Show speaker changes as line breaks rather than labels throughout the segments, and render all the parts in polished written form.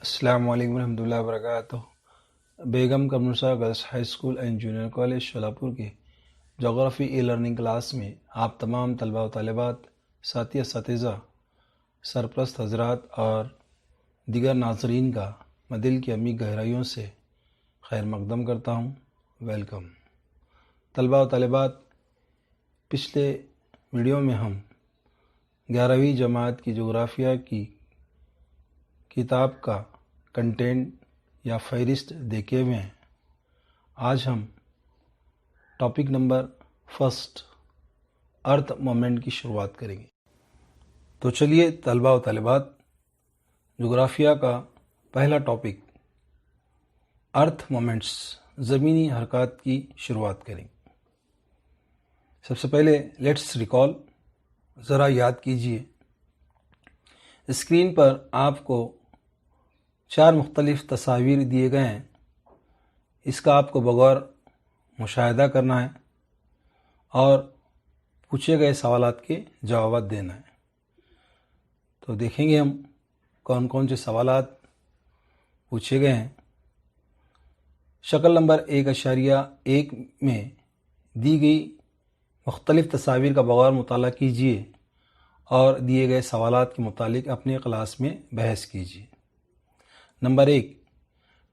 السلام علیکم ورحمۃ اللہ وبرکاتہ۔ Begum Qamarunnisa girls high school and junior college Sholapur کے جغرافی ای لرننگ کلاس میں آپ تمام طلباء و طالبات، ساتھی اساتذہ، سرپرست حضرات اور دیگر ناظرین کا میں دل کی عمیق گہرائیوں سے خیر مقدم کرتا ہوں۔ ویلکم طلباء و طالبات، پچھلے ویڈیو میں ہم 11ویں جماعت کی جغرافیہ کی کتاب کا کنٹینٹ یا فہرست دیکھے ہوئے ہیں۔ آج ہم ٹاپک نمبر فرسٹ ارتھ مومنٹ کی شروعات کریں گے۔ تو چلیے طلباء و طالبات، جغرافیہ کا پہلا ٹاپک ارتھ مومنٹس، زمینی حرکات کی شروعات کریں گے۔ سب سے پہلے لیٹس ریکال، ذرا یاد کیجئے۔ اسکرین پر آپ کو 4 مختلف تصاویر دیے گئے ہیں۔ اس کا آپ کو بغور مشاہدہ کرنا ہے اور پوچھے گئے سوالات کے جوابات دینا ہے۔ تو دیکھیں گے ہم کون کون سے سوالات پوچھے گئے ہیں۔ شکل نمبر 1.1 میں دی گئی مختلف تصاویر کا بغور مطالعہ کیجیے اور دیے گئے سوالات کے متعلق اپنے کلاس میں بحث کیجیے۔ نمبر 1،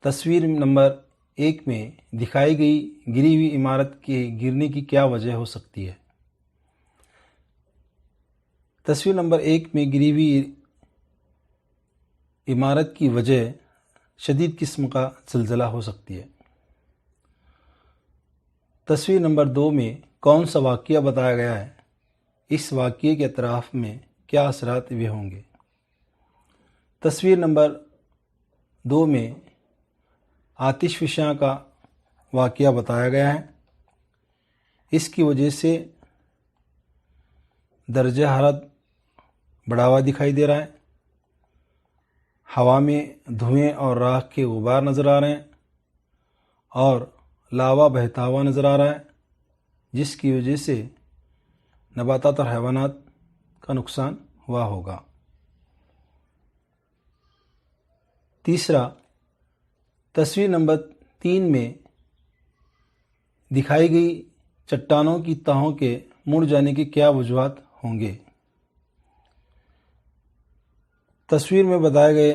تصویر نمبر 1 میں دکھائی گئی گری ہوئی عمارت کے گرنے کی کیا وجہ ہو سکتی ہے؟ تصویر نمبر 1 میں گری ہوئی عمارت کی وجہ شدید قسم کا زلزلہ ہو سکتی ہے۔ تصویر نمبر 2 میں کون سا واقعہ بتایا گیا ہے؟ اس واقعے کے اطراف میں کیا اثرات ہوئے ہوں گے؟ تصویر نمبر 2 میں آتش فشاں کا واقعہ بتایا گیا ہے۔ اس کی وجہ سے درجہ حرارت بڑھا ہوا دکھائی دے رہا ہے۔ ہوا میں دھوئیں اور راکھ کے غبار نظر آ رہے ہیں اور لاوا بہتا ہوا نظر آ رہا ہے، جس کی وجہ سے نباتات اور حیوانات کا نقصان ہوا ہوگا۔ تیسرا، تصویر نمبر 3 میں دکھائی گئی چٹانوں کی تہوں کے مڑ جانے کی کیا وجوہات ہوں گے؟ تصویر میں بتائے گئے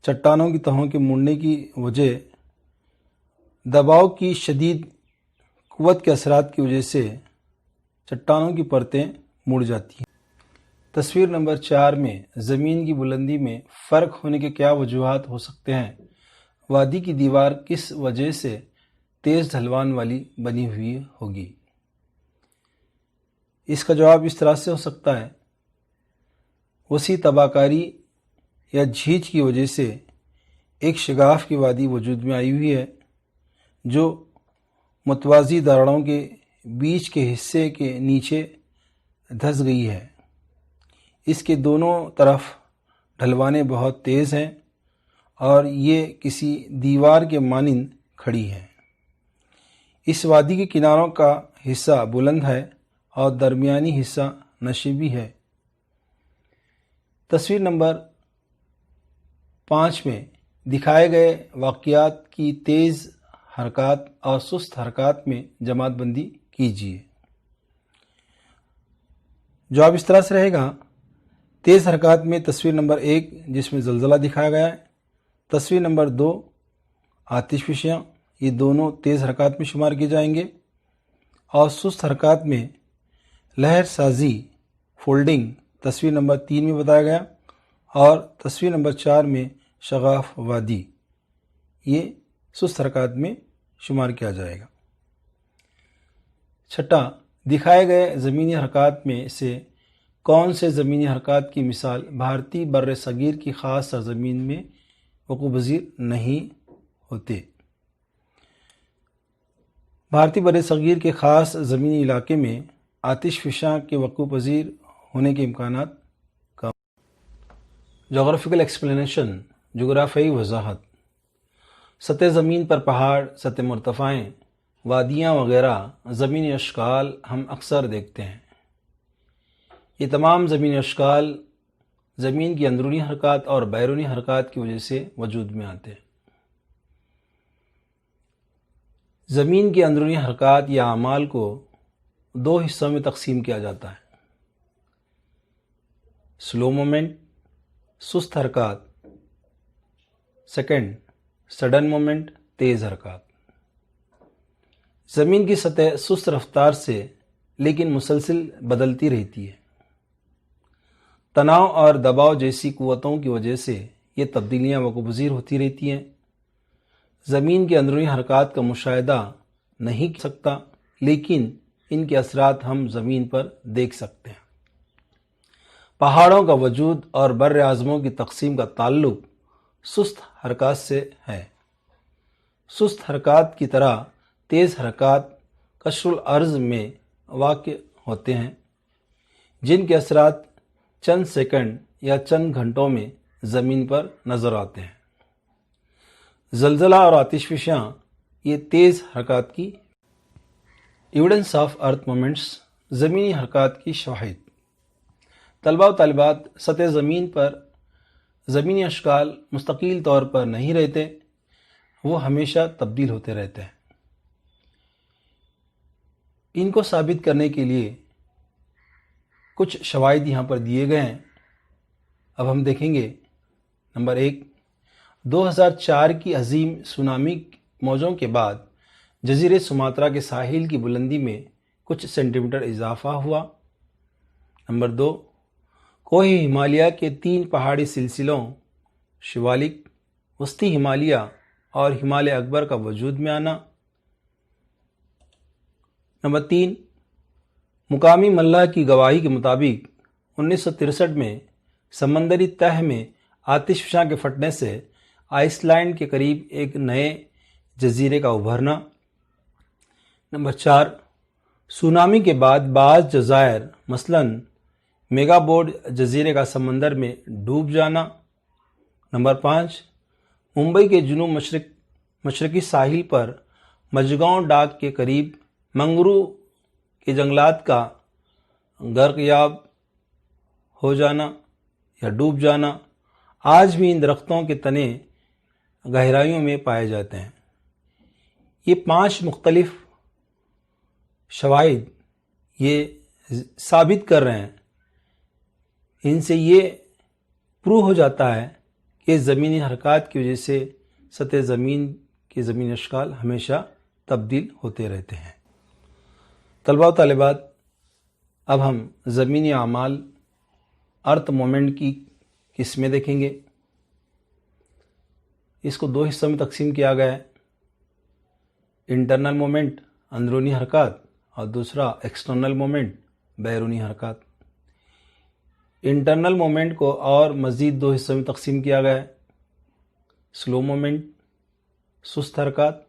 چٹانوں کی تہوں کے مڑنے کی وجہ دباؤ کی شدید قوت کے اثرات کی وجہ سے چٹانوں کی پرتیں مڑ جاتی ہیں۔ تصویر نمبر 4 میں زمین کی بلندی میں فرق ہونے کے کیا وجوہات ہو سکتے ہیں؟ وادی کی دیوار کس وجہ سے تیز ڈھلوان والی بنی ہوئی ہوگی؟ اس کا جواب اس طرح سے ہو سکتا ہے: وسیع تباہ کاری یا جھیج کی وجہ سے ایک شگاف کی وادی وجود میں آئی ہوئی ہے جو متوازی دراڑوں کے بیچ کے حصے کے نیچے دھس گئی ہے۔ اس کے دونوں طرف ڈھلوانیں بہت تیز ہیں اور یہ کسی دیوار کے مانند کھڑی ہیں۔ اس وادی کے کناروں کا حصہ بلند ہے اور درمیانی حصہ نشیبی ہے۔ تصویر نمبر 5 میں دکھائے گئے واقعات کی تیز حرکات اور سست حرکات میں جماعت بندی کیجیے۔ جواب اس طرح سے رہے گا: تیز حرکات میں تصویر نمبر 1 جس میں زلزلہ دکھایا گیا ہے، تصویر نمبر 2 آتش فشاں، یہ دونوں تیز حرکات میں شمار کیے جائیں گے، اور سست حرکات میں لہر سازی، فولڈنگ تصویر نمبر 3 میں بتایا گیا، اور تصویر نمبر 4 میں شگاف وادی، یہ سست حرکات میں شمار کیا جائے گا۔ چھٹا، دکھائے گئے زمینی حرکات میں سے کون سے زمینی حرکات کی مثال بھارتی بر صغیر کی خاص سرزمین میں وقوع پذیر نہیں ہوتے؟ بھارتی بر صغیر کے خاص زمینی علاقے میں آتش فشاں کے وقوع پذیر ہونے کے امکانات کم۔ جغرافیکل ایکسپلینیشن، جغرافیائی وضاحت۔ سطح زمین پر پہاڑ، سطح مرتفعیں، وادیاں وغیرہ زمینی اشکال ہم اکثر دیکھتے ہیں۔ یہ تمام زمینی اشکال زمین کی اندرونی حرکات اور بیرونی حرکات کی وجہ سے وجود میں آتے ہیں۔ زمین کی اندرونی حرکات یا اعمال کو دو حصوں میں تقسیم کیا جاتا ہے: سلو مومنٹ، سست حرکات، سیکنڈ سڈن مومنٹ، تیز حرکات۔ زمین کی سطح سست رفتار سے لیکن مسلسل بدلتی رہتی ہے۔ تناؤ اور دباؤ جیسی قوتوں کی وجہ سے یہ تبدیلیاں وقوع پذیر ہوتی رہتی ہیں۔ زمین کی اندرونی حرکات کا مشاہدہ نہیں کر سکتا، لیکن ان کے اثرات ہم زمین پر دیکھ سکتے ہیں۔ پہاڑوں کا وجود اور بر اعظموں کی تقسیم کا تعلق سست حرکات سے ہے۔ سست حرکات کی طرح تیز حرکات قشر الارض میں واقع ہوتے ہیں، جن کے اثرات چند سیکنڈ یا چند گھنٹوں میں زمین پر نظر آتے ہیں۔ زلزلہ اور آتش فشاں یہ تیز حرکات کی ایویڈنس آف ارتھ مومنٹس، زمینی حرکات کی شواہد۔ طلباء و طالبات، سطح زمین پر زمینی اشکال مستقل طور پر نہیں رہتے، وہ ہمیشہ تبدیل ہوتے رہتے ہیں۔ ان کو ثابت کرنے کے لیے کچھ شواہد یہاں پر دیے گئے ہیں۔ اب ہم دیکھیں گے۔ نمبر 1، 2004 کی عظیم سونامی موجوں کے بعد جزیرے سماترا کے ساحل کی بلندی میں کچھ سینٹی میٹر اضافہ ہوا۔ نمبر 2، کوہ ہمالیہ کے 3 پہاڑی سلسلوں شیوالک، وسطی ہمالیہ اور ہمالیہ اکبر کا وجود میں آنا۔ نمبر 3، مقامی ملاح کی گواہی کے مطابق 1963 میں سمندری تہہ میں آتش فشاں کے پھٹنے سے آئس لینڈ کے قریب ایک نئے جزیرے کا ابھرنا۔ نمبر 4، سونامی کے بعد بعض جزائر مثلاً میگا بورڈ جزیرے کا سمندر میں ڈوب جانا۔ نمبر 5، ممبئی کے جنوب مشرقی ساحل پر مجگاؤں ڈاک کے قریب منگرو کے جنگلات کا غرقیاب ہو جانا یا ڈوب جانا۔ آج بھی ان درختوں کے تنے گہرائیوں میں پائے جاتے ہیں۔ یہ 5 مختلف شواہد یہ ثابت کر رہے ہیں، ان سے یہ پروو ہو جاتا ہے کہ زمینی حرکات کی وجہ سے سطح زمین کے زمینی اشکال ہمیشہ تبدیل ہوتے رہتے ہیں۔ طلباء و طالبات، اب ہم زمینی اعمال ارتھ مومنٹ کی قسمیں دیکھیں گے۔ اس کو 2 حصوں میں تقسیم کیا گیا ہے: انٹرنل مومنٹ، اندرونی حرکات، اور دوسرا ایکسٹرنل مومنٹ، بیرونی حرکات۔ انٹرنل مومنٹ کو اور مزید 2 حصوں میں تقسیم کیا گیا ہے: سلو مومنٹ، سست حرکات،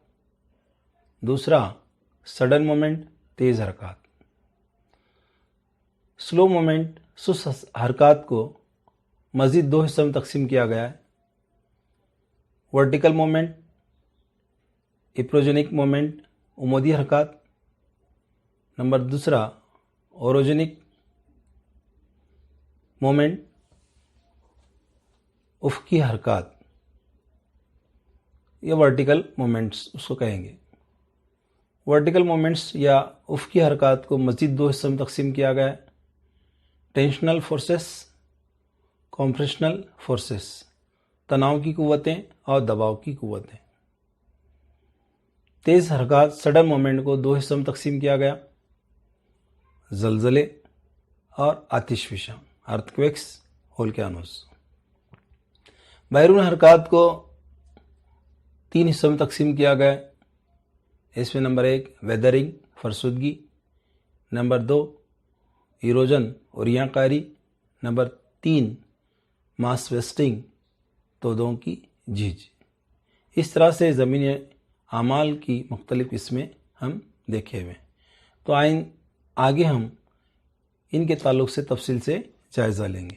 دوسرا سڈن مومنٹ، تیز حرکات۔ سلو مومنٹ، سست حرکات کو مزید 2 حصوں میں تقسیم کیا گیا ہے: ورٹیکل مومنٹ، اپروجینک مومنٹ، عمودی حرکات۔ نمبر دوسرا اوروجینک مومنٹ، افقی حرکات، یا ورٹیکل مومنٹس اس کو کہیں گے۔ ورٹیکل مومنٹس یا افقی حرکات کو مزید 2 حصوں میں تقسیم کیا گیا ہے: ٹینشنل فورسز، کمپریشنل فورسز، تناؤ کی قوتیں اور دباؤ کی قوتیں۔ تیز حرکات سڈن مومنٹ کو 2 حصوں میں تقسیم کیا گیا: زلزلے اور آتش فشاں، ارتھ-کویکس، وولکینوز۔ بیرون حرکات کو 3 حصوں میں تقسیم کیا گیا ہے۔ اس میں نمبر 1 ویدرنگ، فرسودگی، نمبر 2 ایروجن، اوریاں کاری، نمبر 3 ماس ویسٹنگ، تودوں کی جھیج۔ اس طرح سے زمینی اعمال کی مختلف قسمیں ہم دیکھے ہوئے۔ تو آگے ہم ان کے تعلق سے تفصیل سے جائزہ لیں گے۔